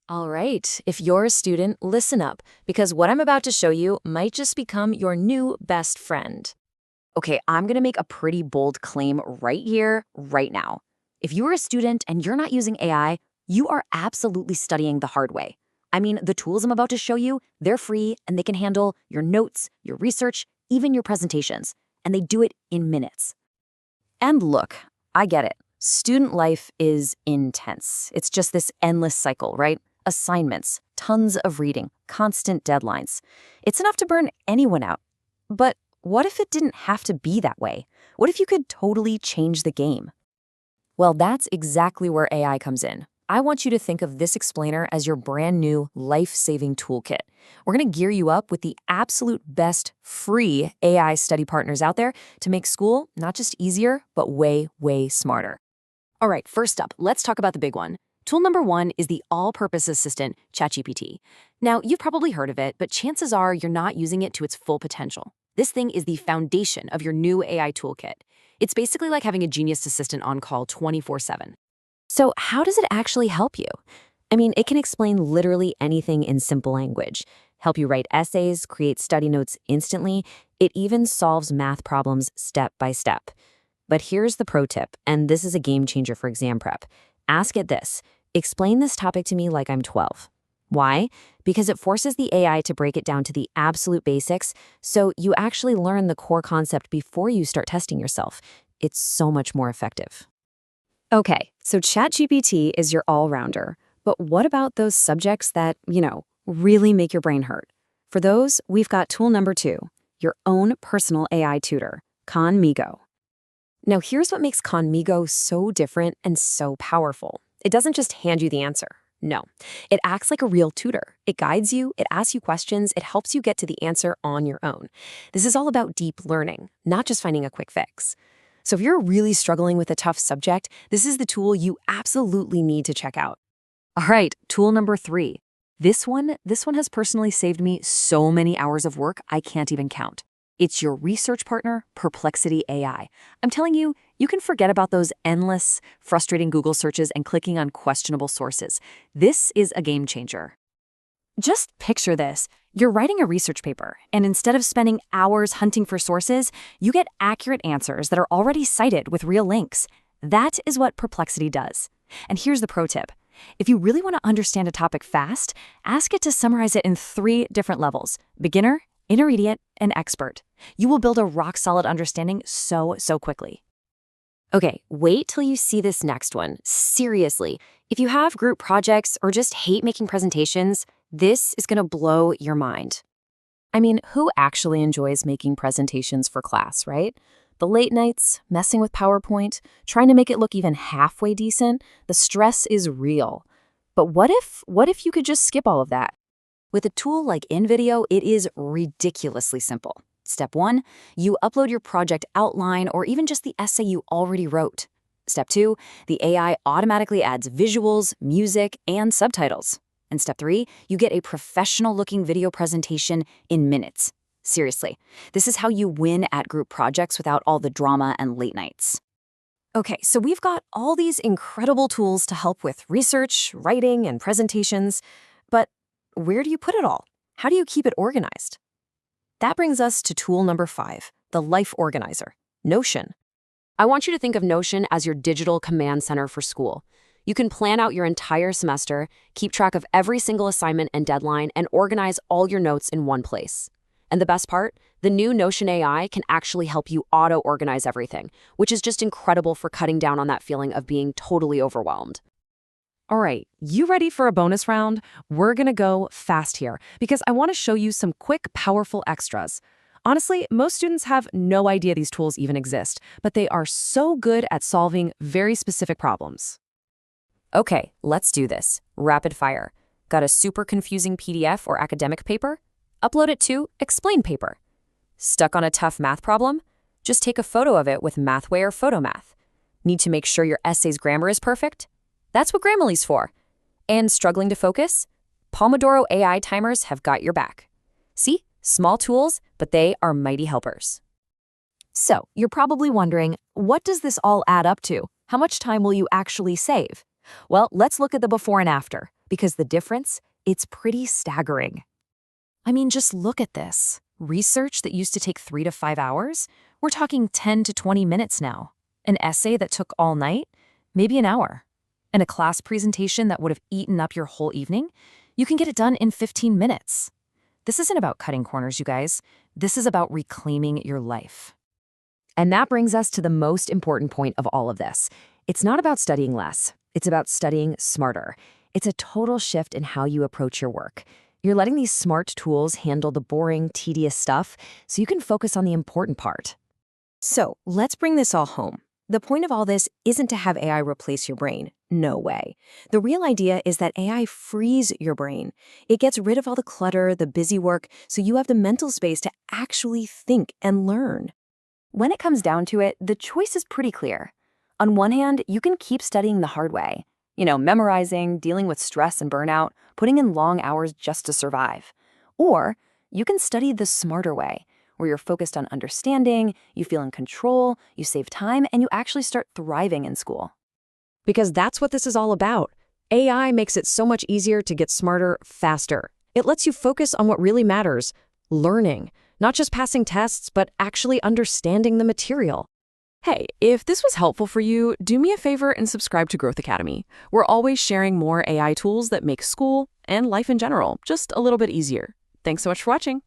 All right, if you're a student, listen up, because what I'm about to show you might just become your new best friend. Okay, I'm gonna make a pretty bold claim right here, right now. If you're a student and you're not using AI, you are absolutely studying the hard way. I mean, the tools I'm about to show you, they're free and they can handle your notes, your research, even your presentations, and they do it in minutes. And look, I get it. Student life is intense. It's just this endless cycle, right? Assignments, tons of reading, constant deadlines. It's enough to burn anyone out. But what if it didn't have to be that way? What if you could totally change the game? Well, that's exactly where AI comes in. I want you to think of this explainer as your brand new life-saving toolkit. We're going to gear you up with the absolute best free AI study partners out there to make school not just easier, but way, way smarter. All right, first up, let's talk about the big one. Tool number one is the all-purpose assistant, ChatGPT. Now, you've probably heard of it, but chances are you're not using it to its full potential. This thing is the foundation of your new AI toolkit. It's basically like having a genius assistant on call 24/7. So how does it actually help you? I mean, it can explain literally anything in simple language, help you write essays, create study notes instantly. It even solves math problems step by step. But here's the pro tip, and this is a game changer for exam prep. Ask it this: explain this topic to me like I'm 12. Why? Because it forces the AI to break it down to the absolute basics, so you actually learn the core concept before you start testing yourself. It's so much more effective. Okay, so ChatGPT is your all-rounder. But what about those subjects that, really make your brain hurt? For those, we've got tool number two, your own personal AI tutor, Khanmigo. Now, here's what makes Khanmigo so different and so powerful. It doesn't just hand you the answer. No, it acts like a real tutor. It guides you, it asks you questions, it helps you get to the answer on your own. This is all about deep learning, not just finding a quick fix. So if you're really struggling with a tough subject, this is the tool you absolutely need to check out. All right, tool number three. This one has personally saved me so many hours of work I can't even count. It's your research partner, Perplexity AI. I'm telling you, you can forget about those endless, frustrating Google searches and clicking on questionable sources. This is a game changer. Just picture this. You're writing a research paper, and instead of spending hours hunting for sources, you get accurate answers that are already cited with real links. That is what Perplexity does. And here's the pro tip. If you really want to understand a topic fast, ask it to summarize it in 3 different levels: beginner, intermediate, and expert. You will build a rock-solid understanding so quickly. Okay, wait till you see this next one. Seriously, if you have group projects or just hate making presentations, this is going to blow your mind. I mean, who actually enjoys making presentations for class, right? The late nights, messing with PowerPoint, trying to make it look even halfway decent, the stress is real. But what if you could just skip all of that? With a tool like InVideo, it is ridiculously simple. Step 1, you upload your project outline or even just the essay you already wrote. Step 2, the AI automatically adds visuals, music, and subtitles. And step 3, you get a professional-looking video presentation in minutes. Seriously, this is how you win at group projects without all the drama and late nights. Okay, so we've got all these incredible tools to help with research, writing, and presentations, but where do you put it all? How do you keep it organized? That brings us to tool number 5, the life organizer, Notion. I want you to think of Notion as your digital command center for school. You can plan out your entire semester, keep track of every single assignment and deadline, and organize all your notes in one place. And the best part, the new Notion AI can actually help you auto-organize everything, which is just incredible for cutting down on that feeling of being totally overwhelmed. All right, you ready for a bonus round? We're gonna go fast here because I want to show you some quick, powerful extras. Honestly, most students have no idea these tools even exist, but they are so good at solving very specific problems. Okay, let's do this. Rapid fire. Got a super confusing PDF or academic paper? Upload it to ExplainPaper. Stuck on a tough math problem? Just take a photo of it with Mathway or PhotoMath. Need to make sure your essay's grammar is perfect? That's what Grammarly's for. And struggling to focus? Pomodoro AI timers have got your back. See? Small tools, but they are mighty helpers. So, you're probably wondering, what does this all add up to? How much time will you actually save? Well, let's look at the before and after, because the difference, it's pretty staggering. I mean, just look at this. Research that used to take 3 to 5 hours, we're talking 10 to 20 minutes now. An essay that took all night, maybe an hour. And a class presentation that would have eaten up your whole evening, you can get it done in 15 minutes. This isn't about cutting corners, you guys. This is about reclaiming your life. And that brings us to the most important point of all of this. It's not about studying less. It's about studying smarter. It's a total shift in how you approach your work. You're letting these smart tools handle the boring, tedious stuff so you can focus on the important part. So let's bring this all home. The point of all this isn't to have AI replace your brain. No way. The real idea is that AI frees your brain. It gets rid of all the clutter, the busy work, so you have the mental space to actually think and learn. When it comes down to it, the choice is pretty clear. On one hand, you can keep studying the hard way. Memorizing, dealing with stress and burnout, putting in long hours just to survive. Or you can study the smarter way, where you're focused on understanding, you feel in control, you save time, and you actually start thriving in school. Because that's what this is all about. AI makes it so much easier to get smarter faster. It lets you focus on what really matters, learning, not just passing tests, but actually understanding the material. Hey, if this was helpful for you, do me a favor and subscribe to Growth Academy. We're always sharing more AI tools that make school and life in general just a little bit easier. Thanks so much for watching.